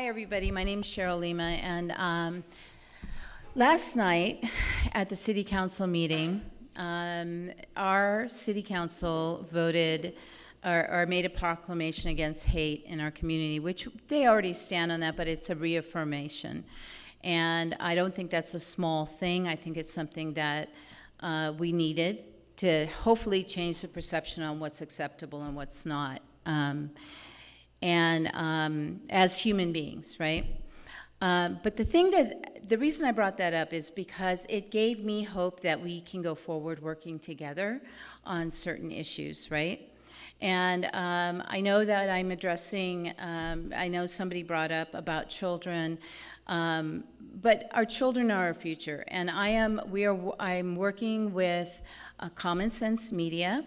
Hi, everybody. My name's Sheryl Lima, and last night at the City Council meeting, our City Council voted or made a proclamation against hate in our community, which they already stand on that, but it's a reaffirmation. And I don't think that's a small thing. I think it's something that we needed to hopefully change the perception on what's acceptable and what's not. As human beings, right? But the reason I brought that up is because it gave me hope that we can go forward working together on certain issues, right? And I know that I'm addressing, I know somebody brought up about children, but our children are our future. And I'm working with Common Sense Media.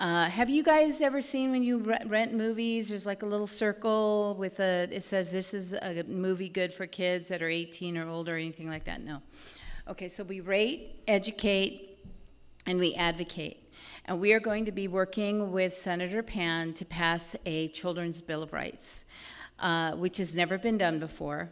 Have you guys ever seen when you rent movies, there's like a little circle with it says this is a movie good for kids that are 18 or older or anything like that? No. Okay, so we rate, educate, and we advocate. And we are going to be working with Senator Pan to pass a Children's Bill of Rights, which has never been done before.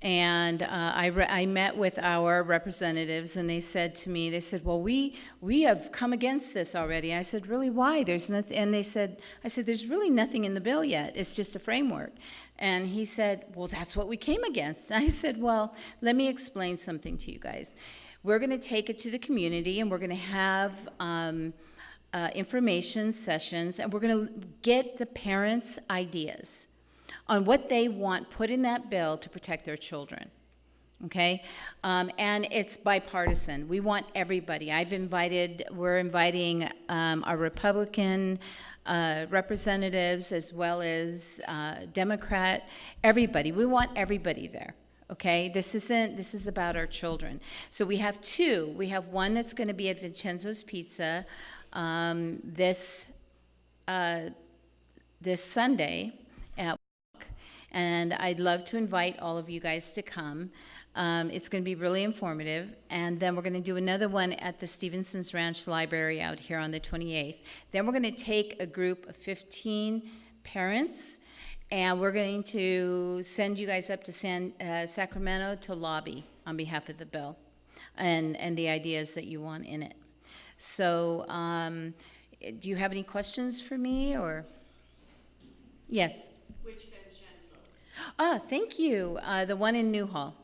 And I met with our representatives, and they said to me, well, we have come against this already. I said, really, why? There's nothing. And I said, there's really nothing in the bill yet. It's just a framework. And he said, well, that's what we came against. I said, well, let me explain something to you guys. We're going to take it to the community, and we're going to have information sessions, and we're going to get the parents' ideas on what they want put in that bill to protect their children, okay? And it's bipartisan. We want everybody. We're inviting our Republican representatives as well as Democrat, everybody. We want everybody there, okay? This is about our children. So we have two. We have one that's gonna be at Vincenzo's Pizza this Sunday, and I'd love to invite all of you guys to come. It's going to be really informative. And then we're going to do another one at the Stevenson's Ranch Library out here on the 28th. Then we're going to take a group of 15 parents, and we're going to send you guys up to Sacramento to lobby on behalf of the bill and the ideas that you want in it. So do you have any questions for me, or? Yes. Oh, thank you. The one in Newhall.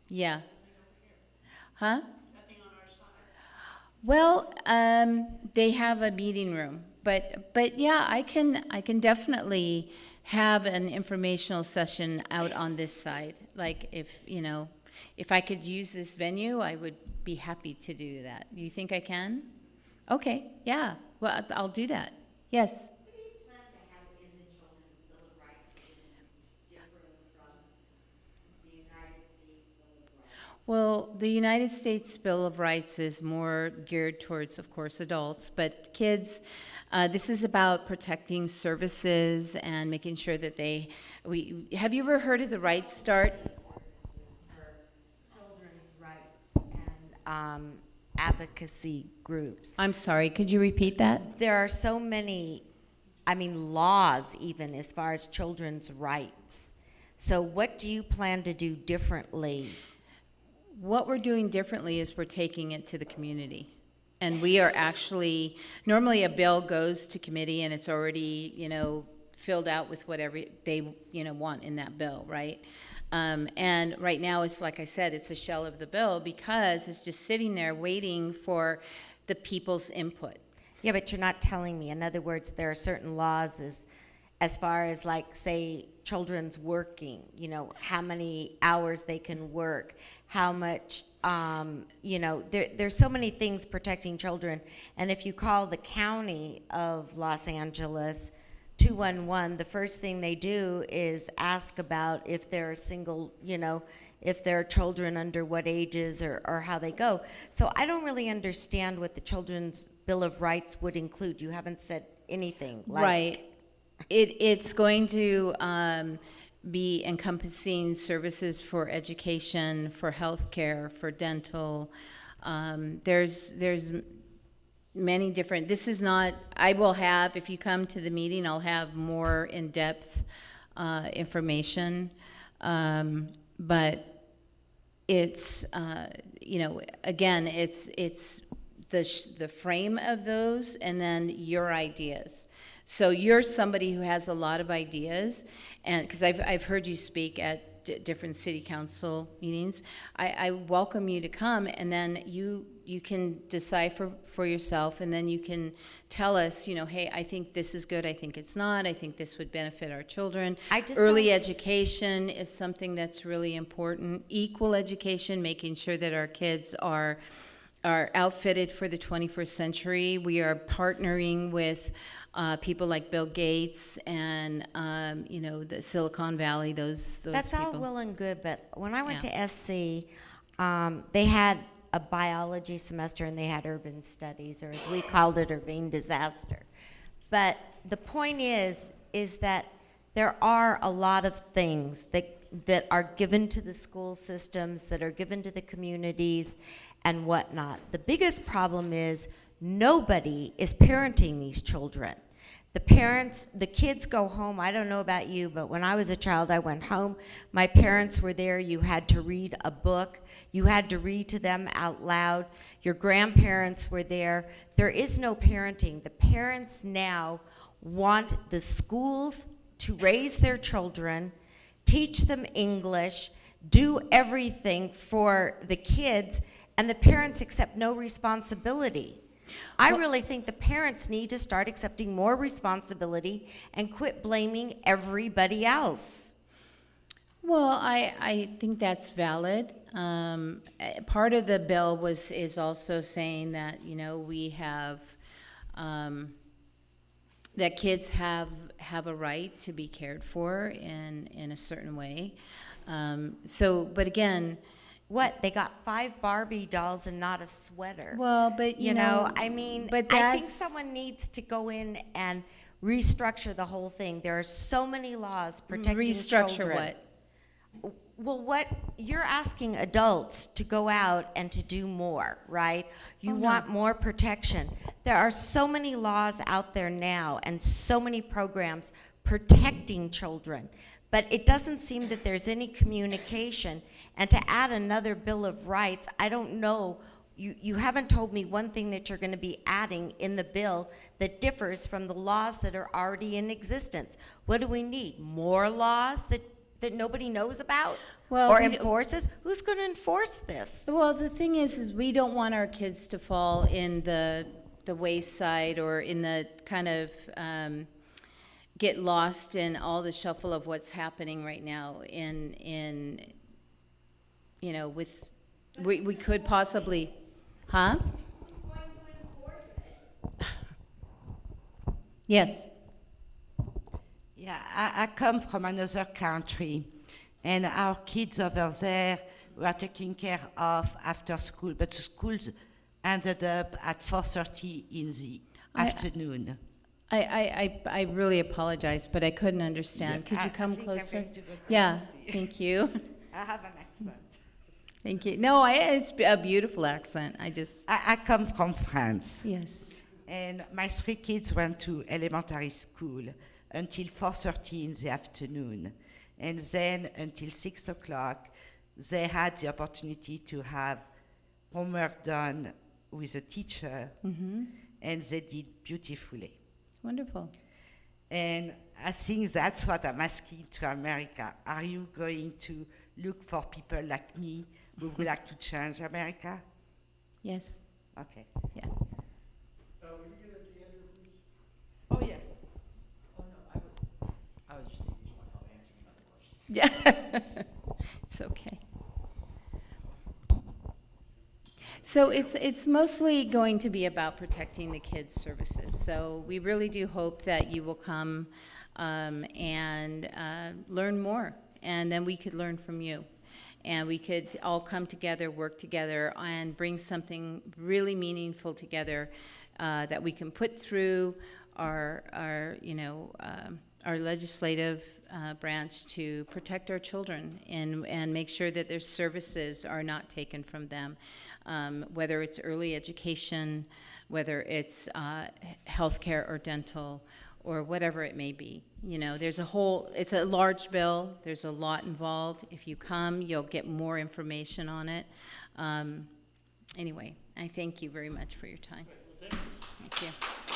Yeah. Huh? Nothing on our side. Well, they have a meeting room, but yeah, I can definitely have an informational session out on this side. Like if I could use this venue, I would be happy to do that. Do you think I can? Okay. Yeah. Well, I'll do that. Yes. Well, the United States Bill of Rights is more geared towards, of course, adults, but kids, this is about protecting services and making sure that have you ever heard of the Right Start? For children's rights and advocacy groups. I'm sorry, could you repeat that? There are so many, laws even as far as children's rights. So what do you plan to do differently? What we're doing differently is we're taking it to the community. And we are actually, normally a bill goes to committee and it's already, filled out with whatever they, want in that bill, right? And right now it's, like I said, it's a shell of the bill because it's just sitting there waiting for the people's input. Yeah, but you're not telling me. In other words, there are certain laws as far as, like, say, children's working, how many hours they can work, how much, there's so many things protecting children. And if you call the county of Los Angeles 211, the first thing they do is ask about if they're single, if there are children under what ages or how they go. So I don't really understand what the Children's Bill of Rights would include. You haven't said anything. Right. It's going to be encompassing services for education, for healthcare, for dental. There's many different, this is not, I will have, if you come to the meeting, I'll have more in-depth information, but it's again, it's the frame of those, and then your ideas. So you're somebody who has a lot of ideas, and because I've heard you speak at different city council meetings. I welcome you to come, and then you can decipher for yourself, and then you can tell us, hey, I think this is good, I think it's not, I think this would benefit our children. Early education is something that's really important. Equal education, making sure that our kids are outfitted for the 21st century. We are partnering with people like Bill Gates and the Silicon Valley. Those That's people. all well and good, but when I went to SC, they had a biology semester and they had urban studies, or as we called it, urban disaster. But the point is that there are a lot of things that are given to the school systems, that are given to the communities and whatnot. The biggest problem is nobody is parenting these children. The kids go home. I don't know about you, but when I was a child, I went home. My parents were there. You had to read a book. You had to read to them out loud. Your grandparents were there. There is no parenting. The parents now want the schools to raise their children, teach them English, do everything for the kids, and the parents accept no responsibility. I really think the parents need to start accepting more responsibility and quit blaming everybody else. Well, I think that's valid. Part of the bill is also saying that we have that kids have a right to be cared for in a certain way. But again. What, they got 5 Barbie dolls and not a sweater? Well, but I mean, but I think someone needs to go in and restructure the whole thing. There are so many laws protecting children. Restructure what? Well, you're asking adults to go out and to do more, right? You want more protection. There are so many laws out there now and so many programs protecting children, but it doesn't seem that there's any communication. And to add another Bill of Rights, I don't know, you haven't told me one thing that you're going to be adding in the bill that differs from the laws that are already in existence. What do we need? More laws that nobody knows about? Or enforces? Who's going to enforce this? Well, the thing is we don't want our kids to fall in the wayside, or in the kind of get lost in all the shuffle of what's happening right now with we could possibly, huh? Who's going to enforce it? Yes. Yeah, I come from another country, and our kids over there were taken care of after school, but the schools ended up at 4:30 in the afternoon. I really apologize, but I couldn't understand. Could you come closer? Yeah, thank you. I have an accent. Thank you. No, it's a beautiful accent. I come from France. Yes. And my 3 kids went to elementary school until 4:30 in the afternoon. And then until 6 o'clock, they had the opportunity to have homework done with a teacher, and they did beautifully. Wonderful. And I think that's what I'm asking to America. Are you going to look for people like me who would like to change America? Yes. Okay. Yeah. Will you get at the end of this? Oh, yeah. Oh, no, I was just thinking you want help answering another question. Yeah. It's okay. So it's mostly going to be about protecting the kids' services. So we really do hope that you will come and learn more, and then we could learn from you. And we could all come together, work together, and bring something really meaningful together that we can put through our legislative branch to protect our children and make sure that their services are not taken from them, whether it's early education, whether it's healthcare or dental, or whatever it may be. You know, it's a large bill, there's a lot involved. If you come, you'll get more information on it. Anyway, I thank you very much for your time. Thank you.